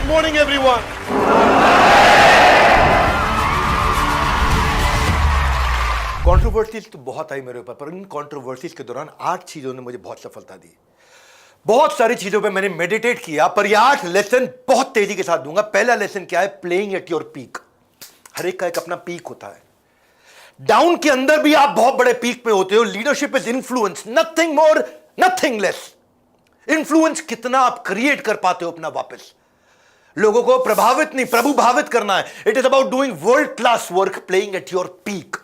morning, everyone. Controversies तो बहुत आई मेरे ऊपर, पर इन कंट्रोवर्सीज के दौरान 8 चीजों ने मुझे बहुत सफलता दी। बहुत सारी चीजों पे मैंने मेडिटेट किया, पर ये 8 लेसन बहुत तेजी के साथ दूंगा। पहला लेसन क्या है? Playing at your peak. हर एक का एक अपना पीक होता है। डाउन के अंदर भी आप बहुत बड़े पीक पे होते हो। Leadership is influence, nothing more, nothing less. Influence कितना आप क्रिएट कर पाते हो अपना वापस। लोगों को प्रभावित नहीं, प्रभुभावित करना है। It is about doing world class work, playing at your peak.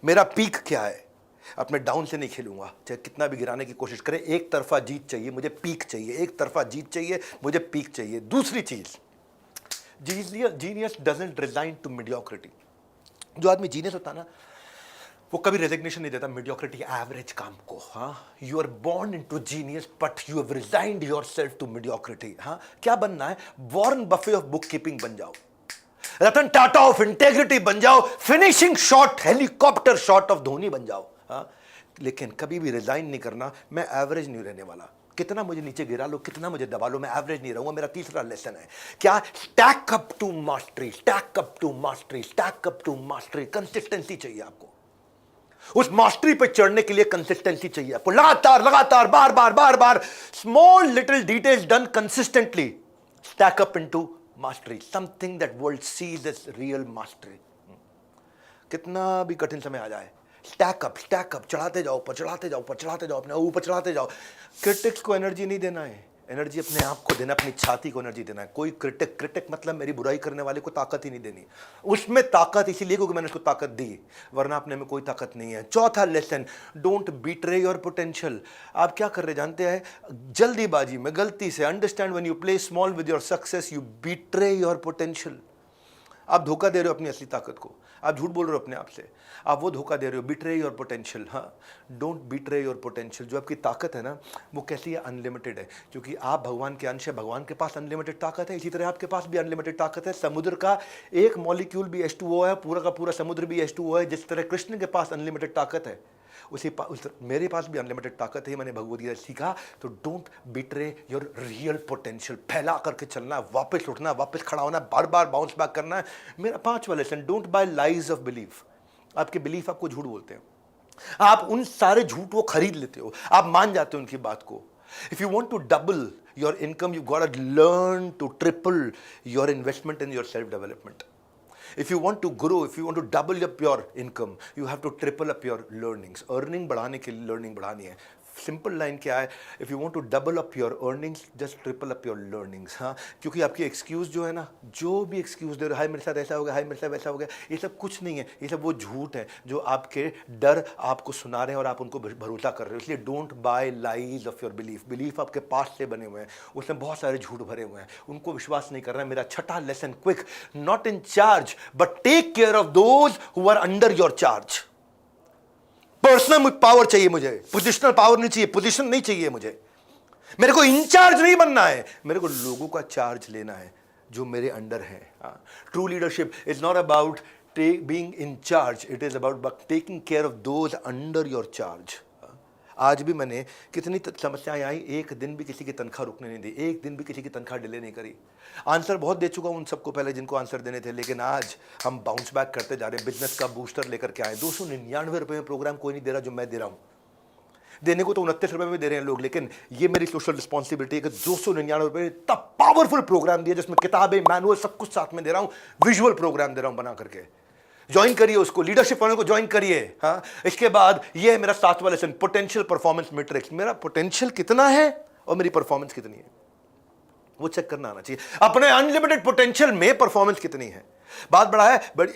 मेरा पीक क्या है? अपने डाउन से नहीं खेलूंगा, चाहे कितना भी गिराने की कोशिश करें। एक तरफा जीत चाहिए, मुझे पीक चाहिए। एक तरफा जीत चाहिए, मुझे पीक चाहिए। दूसरी चीज, genius doesn't resign to mediocrity. जो आदमी जीनियस होता है ना, वो कभी रेजिग्नेशन नहीं देता मीडियोक्रिटी, एवरेज काम को। हाँ, you are born into genius but you have resigned yourself to mediocrity. हाँ, क्या बनना है? Warren Buffett of book keeping बन जाओ, रतन टाटा ऑफ इंटेग्रिटी बन जाओ, finishing shot, helicopter shot of Dhoni बन जाओ। हाँ, लेकिन कभी भी रिजाइन नहीं करना। मैं एवरेज नहीं रहने वाला। कितना मुझे नीचे गिरा लो, कितना मुझे दबा लो, मैं एवरेज नहीं रहूंगा। मेरा तीसरा लेसन है क्या? Stack up to mastery, stack up to mastery, stack up to mastery. Consistency चाहिए आपको। उस मास्टरी पे चढ़ने के लिए कंसिस्टेंसी चाहिए आपको। लगातार लगातार, बार बार बार बार, small little details done consistently stack up into mastery, something that world sees as real mastery. कितना भी कठिन समय आ जाए, स्टैक अप, चढ़ाते जाओ, ऊपर चढ़ाते जाओ, ऊपर चढ़ाते जाओ, अपने ऊपर चढ़ाते जाओ। क्रिटिक्स को एनर्जी नहीं देना है, एनर्जी अपने आप को देना, अपनी छाती को एनर्जी देना है। कोई क्रिटिक मतलब मेरी बुराई करने वाले को ताकत ही नहीं देनी। उसमें ताकत इसीलिए क्योंकि मैंने उसको ताकत दी, वरना अपने में कोई ताकत नहीं है। चौथा lesson, don't betray your potential. आप क्या कर रहे जानते हैं? जल्दीबाजी में, गलती से, understand when you play small with your success you betray your potential. आप धोखा दे रहे हो अपनी असली ताकत को, आप झूठ बोल रहे हो अपने आप से, आप वो धोखा दे रहे हो। Betray your potential. हाँ, डोंट बिट्रे योर पोटेंशियल। जो आपकी ताकत है ना, वो कैसी है? अनलिमिटेड है, क्योंकि आप भगवान के अंश है। भगवान के पास अनलिमिटेड ताकत है, इसी तरह आपके पास भी अनलिमिटेड ताकत है। समुद्र का एक मॉलिक्यूल भी H2O है, पूरा का पूरा समुद्र भी H2O है। जिस तरह कृष्ण के पास अनलिमिटेड ताकत है, मेरे पास भी अनलिमिटेड ताकत है। मैंने भगवद गीता सीखा। तो don't betray your real potential. फैला करके चलना, वापस उठना, वापस खड़ा होना, बार बार बाउंस बैक करना है। मेरा 5वां lesson, don't buy lies of belief. आपके बिलीफ आपको झूठ बोलते हैं, आप उन सारे झूठ को खरीद लेते हो, आप मान जाते हो उनकी बात को। If you want to double your income, you got to learn to triple your investment in your self development. If you want to grow, if you want to double up your income, you have to triple up your learnings. Earning बढ़ाने के लिए learning बढ़ानी है। Simple line क्या है? If you want to double up your earnings, just triple up your learnings. हाँ, क्योंकि आपकी एक्सक्यूज जो है ना, जो भी एक्सक्यूज दे रहे हो, हाय मेरे साथ ऐसा हो गया, हाय मेरे साथ वैसा हो गया, ये सब कुछ नहीं है। ये सब वो झूठ है जो आपके डर आपको सुना रहे हैं और आप उनको भरोसा कर रहे हो। इसलिए don't buy lies of your belief. Belief आपके पास से बने हुए हैं, उसमें बहुत सारे झूठ भरे हुए हैं, उनको विश्वास नहीं करना है। मेरा छठा lesson, quick, not in charge but take care of those who are under your charge. Personal power चाहिए मुझे, पोजिशनल पावर नहीं चाहिए, पोजीशन नहीं चाहिए मुझे। मेरे को इंचार्ज नहीं बनना है, मेरे को लोगों का चार्ज लेना है जो मेरे अंडर है। True leadership is not about being in charge, it is about taking care of those under your charge. आज भी मैंने कितनी समस्याएं आई, एक दिन भी किसी की तनख्वाह रुकने नहीं दी, एक दिन भी किसी की तनख्वाह डिले नहीं करी। आंसर बहुत दे चुका हूं उन सबको पहले जिनको आंसर देने थे, लेकिन आज हम बाउंस बैक करते जा रहे हैं। बिजनेस का बूस्टर लेकर के आए। 299 रुपये में प्रोग्राम कोई नहीं दे रहा जो मैं दे रहा हूं। देने को तो 29 रुपये में दे रहे हैं लोग, लेकिन ये मेरी सोशल रिस्पॉन्सिबिलिटी है कि 299 रुपये इतना पावरफुल प्रोग्राम दिया जिसमें किताबें, मैनुअल, सब कुछ साथ में दे रहा हूं, विजुअल प्रोग्राम दे रहा हूं बना करके। ज्वाइन करिए उसको, लीडरशिप वालों को ज्वाइन करिए। हाँ, इसके बाद ये है मेरा 7वां लेसन, पोटेंशियल परफॉर्मेंस मैट्रिक्स। मेरा पोटेंशियल कितना है और मेरी परफॉर्मेंस कितनी है, वो चेक करना आना चाहिए। अपने अनलिमिटेड पोटेंशियल में परफॉर्मेंस कितनी है, बात बड़ा है, बट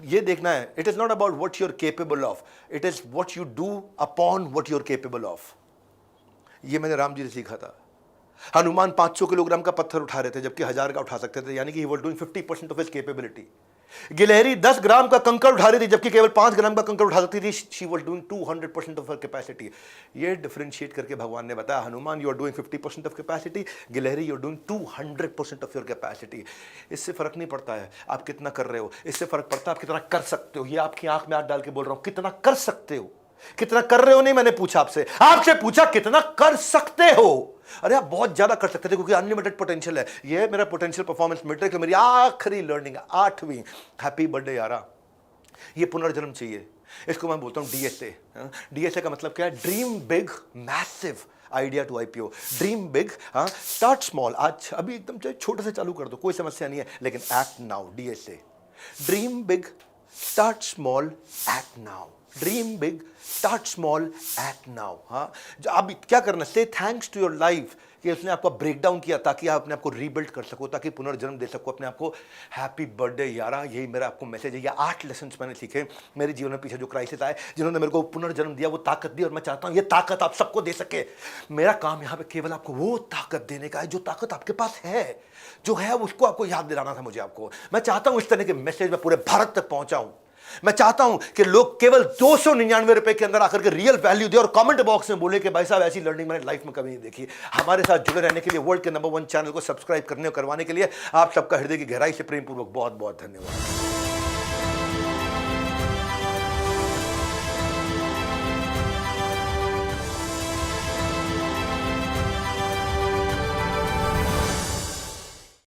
ये देखना है। It is not about what you are capable of, it is what you do upon what you are capable of. ये मैंने राम जी से सीखा था। हनुमान 500 किलोग्राम का पत्थर उठा रहे थे जबकि 1000 का उठा सकते थे, यानी कि he was doing 50% of his capability. गिलहरी 10 ग्राम का कंकड़ उठा रही थी जबकि केवल 5 ग्राम का कंकड़ उठा सकती थी। She was doing 200% of her capacity. ये डिफरेंशिएट करके भगवान ने बताया, Hanuman you are doing 50% of capacity, गिलहरी you are doing 200% of your capacity. इससे फर्क नहीं पड़ता है आप कितना कर रहे हो, इससे फर्क पड़ता है आप कितना कर सकते हो। ये आपकी आंख में हाथ डाल के बोल रहा हूं, कितना कर सकते हो। कितना कर रहे हो नहीं मैंने पूछा आपसे, आपसे पूछा कितना कर सकते हो। अरे आप बहुत ज्यादा कर सकते थे क्योंकि अनलिमिटेड पोटेंशियल है। ये मेरा पोटेंशियल परफॉर्मेंस मीटर, मेरी आखिरी लर्निंग है, 8वीं। हैप्पी बर्थडे यारा। ये पुनर्जन्म चाहिए, इसको मैं बोलता हूं डीएसए। डीएसए का मतलब क्या है? Dream big massive idea to IPO. Dream big, start small. आज अभी एकदम छोटे से चालू कर दो, कोई समस्या नहीं है, लेकिन act now. DSA, dream big, start small, act now. Dream big, start small, act now. हाँ, अब क्या करना, से थैंक्स टू योर लाइफ कि उसने आपको ब्रेक डाउन किया ताकि आप अपने आप को रीबिल्ड कर सको, ताकि पुनर्जन्म दे सको अपने आप को। हैप्पी बर्थडे यारा, यही मेरा आपको मैसेज है। ये 8 लेसन मैंने सीखे मेरे जीवन में, पीछे जो क्राइसिस आए, जिन्होंने मेरे को पुनर्जन्म दिया, वो ताकत दी, और मैं चाहता हूँ ये ताकत आप सबको दे सके। मेरा काम यहाँ पे केवल आपको वो ताकत देने का है जो ताकत आपके पास है, जो है उसको आपको याद दिलाना था मुझे आपको। मैं चाहता हूँ इस तरह के मैसेज मैं पूरे भारत तक पहुंचाऊं। मैं चाहता हूं कि लोग केवल 299 रुपए के अंदर आकर के रियल वैल्यू दे और कमेंट बॉक्स में बोले कि भाई साहब ऐसी लर्निंग मैंने लाइफ में कभी नहीं देखी। हमारे साथ जुड़े रहने के लिए, वर्ल्ड के नंबर 1 चैनल को सब्सक्राइब करने और करवाने के लिए आप सबका हृदय की गहराई से प्रेम पूर्वक बहुत बहुत धन्यवाद।